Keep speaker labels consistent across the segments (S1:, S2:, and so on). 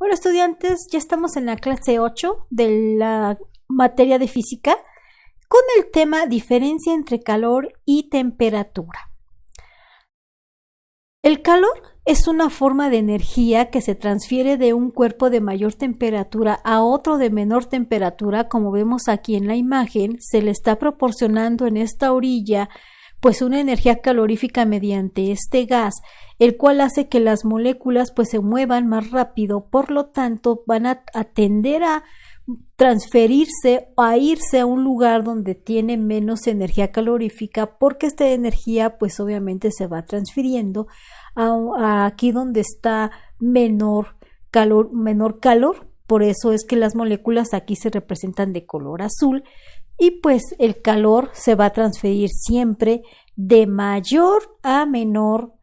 S1: Hola estudiantes, ya estamos en la clase 8 de la materia de física con el tema diferencia entre calor y temperatura. El calor es una forma de energía que se transfiere de un cuerpo de mayor temperatura a otro de menor temperatura, como vemos aquí en la imagen. Se le está proporcionando en esta orilla pues una energía calorífica mediante este gas, el cual hace que las moléculas pues se muevan más rápido, por lo tanto van a tender a transferirse o a irse a un lugar donde tiene menos energía calorífica, porque esta energía pues obviamente se va transfiriendo a aquí donde está menor calor, por eso es que las moléculas aquí se representan de color azul. Y pues el calor se va a transferir siempre de mayor a menor,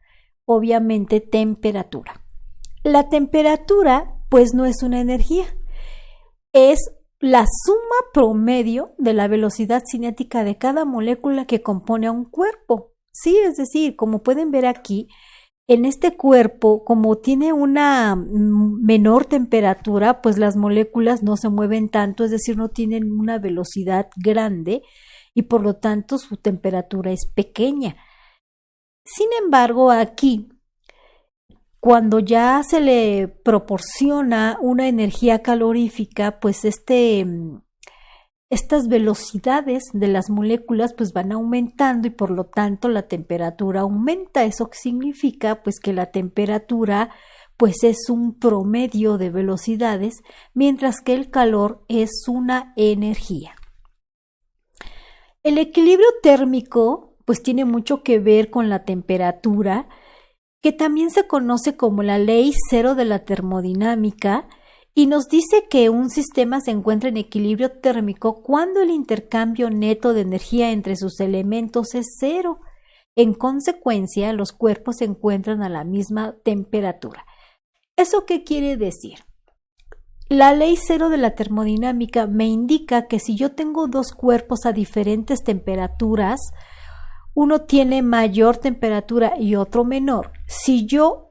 S1: obviamente, temperatura. La temperatura pues no es una energía, es la suma promedio de la velocidad cinética de cada molécula que compone a un cuerpo. Sí, es decir, como pueden ver aquí, en este cuerpo, como tiene una menor temperatura, pues las moléculas no se mueven tanto, es decir, no tienen una velocidad grande y por lo tanto su temperatura es pequeña. Sin embargo, aquí, cuando ya se le proporciona una energía calorífica, pues estas velocidades de las moléculas pues van aumentando y por lo tanto la temperatura aumenta. Eso significa pues que la temperatura pues es un promedio de velocidades, mientras que el calor es una energía. El equilibrio térmico pues tiene mucho que ver con la temperatura, que también se conoce como la ley cero de la termodinámica, y nos dice que un sistema se encuentra en equilibrio térmico cuando el intercambio neto de energía entre sus elementos es cero. En consecuencia, los cuerpos se encuentran a la misma temperatura. ¿Eso qué quiere decir? La ley cero de la termodinámica me indica que si yo tengo dos cuerpos a diferentes temperaturas, uno tiene mayor temperatura y otro menor. Si yo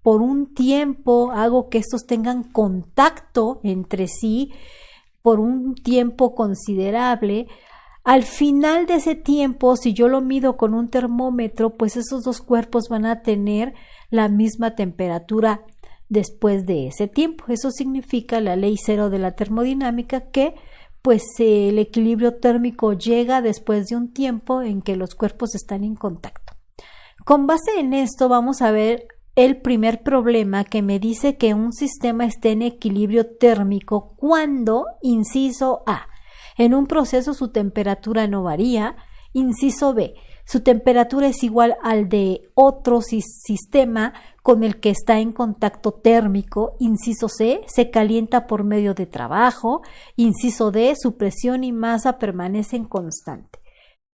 S1: por un tiempo hago que estos tengan contacto entre sí por un tiempo considerable, al final de ese tiempo, si yo lo mido con un termómetro, pues esos dos cuerpos van a tener la misma temperatura después de ese tiempo. Eso significa la ley cero de la termodinámica, que pues el equilibrio térmico llega después de un tiempo en que los cuerpos están en contacto. Con base en esto vamos a ver el primer problema, que me dice que un sistema esté en equilibrio térmico cuando, inciso A, en un proceso su temperatura no varía, inciso B, su temperatura es igual al de otro sistema con el que está en contacto térmico, inciso C, se calienta por medio de trabajo, inciso D, su presión y masa permanecen constantes.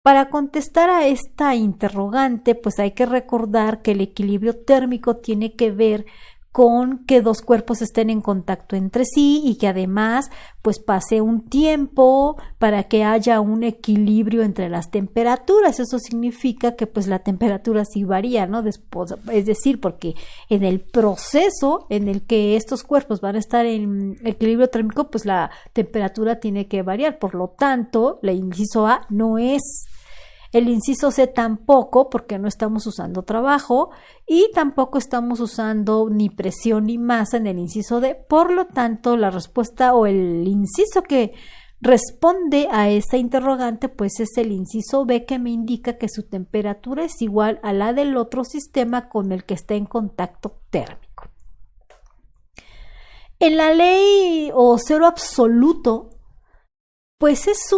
S1: Para contestar a esta interrogante, pues hay que recordar que el equilibrio térmico tiene que ver con que dos cuerpos estén en contacto entre sí y que además pues pase un tiempo para que haya un equilibrio entre las temperaturas. Eso significa que pues la temperatura sí varía, ¿no? Después, es decir, porque en el proceso en el que estos cuerpos van a estar en equilibrio térmico, pues la temperatura tiene que variar. Por lo tanto, el inciso A no es. El inciso C tampoco, porque no estamos usando trabajo, y tampoco estamos usando ni presión ni masa en el inciso D. Por lo tanto, la respuesta o el inciso que responde a esta interrogante pues es el inciso B, que me indica que su temperatura es igual a la del otro sistema con el que está en contacto térmico. En la ley o cero absoluto pues es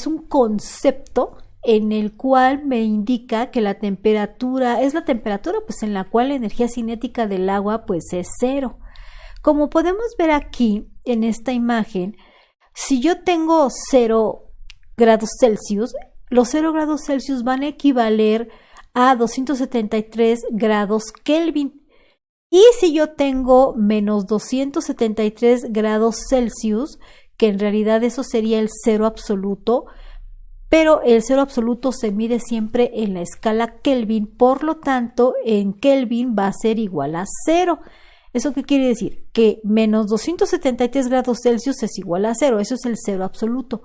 S1: un concepto en el cual me indica que la temperatura es la temperatura pues en la cual la energía cinética del agua pues es cero. Como podemos ver aquí en esta imagen, si yo tengo 0 grados Celsius, los 0 grados Celsius van a equivaler a 273 grados Kelvin. Y si yo tengo menos 273 grados Celsius, que en realidad eso sería el cero absoluto, pero el cero absoluto se mide siempre en la escala Kelvin, por lo tanto en Kelvin va a ser igual a 0. ¿Eso qué quiere decir? Que menos 273 grados Celsius es igual a cero, eso es el cero absoluto.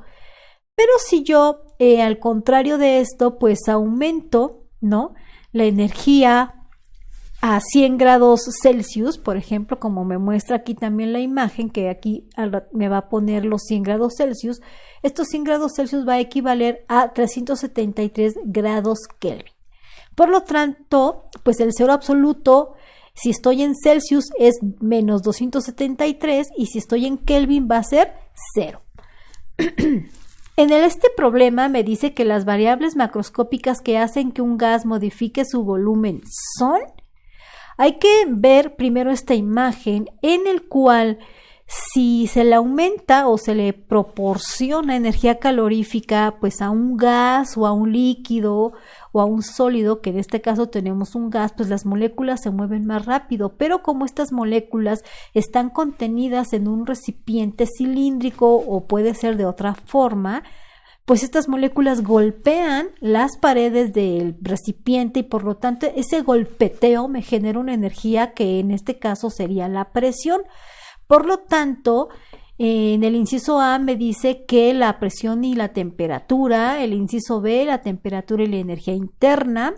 S1: Pero si yo, al contrario de esto, pues aumento, ¿no?, la energía a 100 grados Celsius, por ejemplo, como me muestra aquí también la imagen, que aquí me va a poner los 100 grados Celsius, estos 100 grados Celsius va a equivaler a 373 grados Kelvin. Por lo tanto, pues el cero absoluto, si estoy en Celsius, es menos 273 y si estoy en Kelvin va a ser 0. En este problema me dice que las variables macroscópicas que hacen que un gas modifique su volumen son... Hay que ver primero esta imagen en el cual si se le aumenta o se le proporciona energía calorífica pues a un gas o a un líquido o a un sólido, que en este caso tenemos un gas, pues las moléculas se mueven más rápido, pero como estas moléculas están contenidas en un recipiente cilíndrico o puede ser de otra forma, pues estas moléculas golpean las paredes del recipiente y por lo tanto ese golpeteo me genera una energía que en este caso sería la presión. Por lo tanto, en el inciso A me dice que la presión y la temperatura, el inciso B, la temperatura y la energía interna,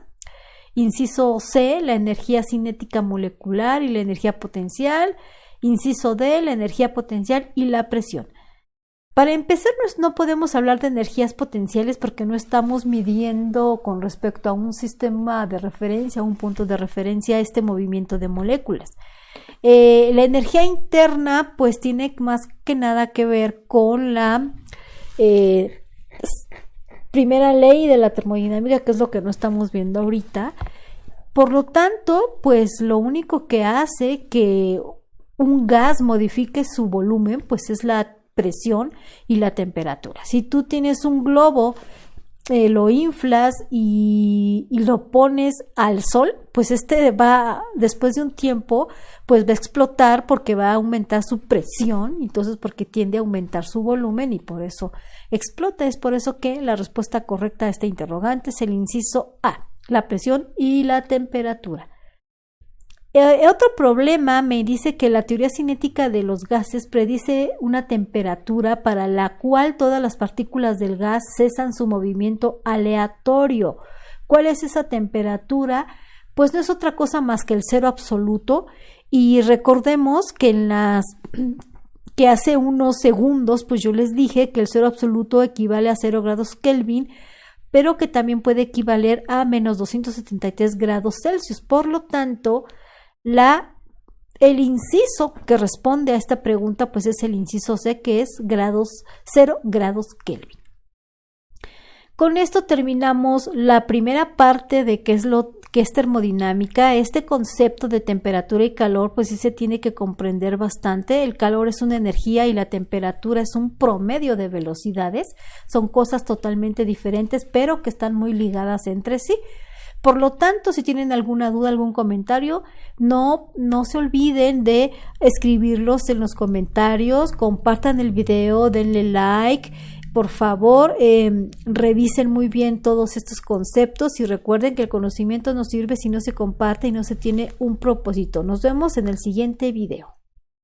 S1: inciso C, la energía cinética molecular y la energía potencial, inciso D, la energía potencial y la presión. Para empezar, no podemos hablar de energías potenciales porque no estamos midiendo con respecto a un sistema de referencia, a un punto de referencia, este movimiento de moléculas. La energía interna pues tiene más que nada que ver con la primera ley de la termodinámica, que es lo que no estamos viendo ahorita. Por lo tanto, pues lo único que hace que un gas modifique su volumen pues es la presión y la temperatura. Si tú tienes un globo, lo inflas y lo pones al sol, pues va, después de un tiempo, pues va a explotar porque va a aumentar su presión, entonces porque tiende a aumentar su volumen y por eso explota. Es por eso que la respuesta correcta a este interrogante es el inciso A, la presión y la temperatura. Otro problema me dice que la teoría cinética de los gases predice una temperatura para la cual todas las partículas del gas cesan su movimiento aleatorio. ¿Cuál es esa temperatura? Pues no es otra cosa más que el cero absoluto y recordemos que que hace unos segundos pues yo les dije que el cero absoluto equivale a 0 grados Kelvin, pero que también puede equivaler a menos 273 grados Celsius. Por lo tanto, el inciso que responde a esta pregunta pues es el inciso C, que es 0 grados Kelvin. Con esto terminamos la primera parte de qué es lo que es termodinámica. Este concepto de temperatura y calor pues sí se tiene que comprender bastante. El calor es una energía y la temperatura es un promedio de velocidades. Son cosas totalmente diferentes pero que están muy ligadas entre sí. Por lo tanto, si tienen alguna duda, algún comentario, no se olviden de escribirlos en los comentarios, compartan el video, denle like, por favor, revisen muy bien todos estos conceptos y recuerden que el conocimiento no sirve si no se comparte y no se tiene un propósito. Nos vemos en el siguiente video.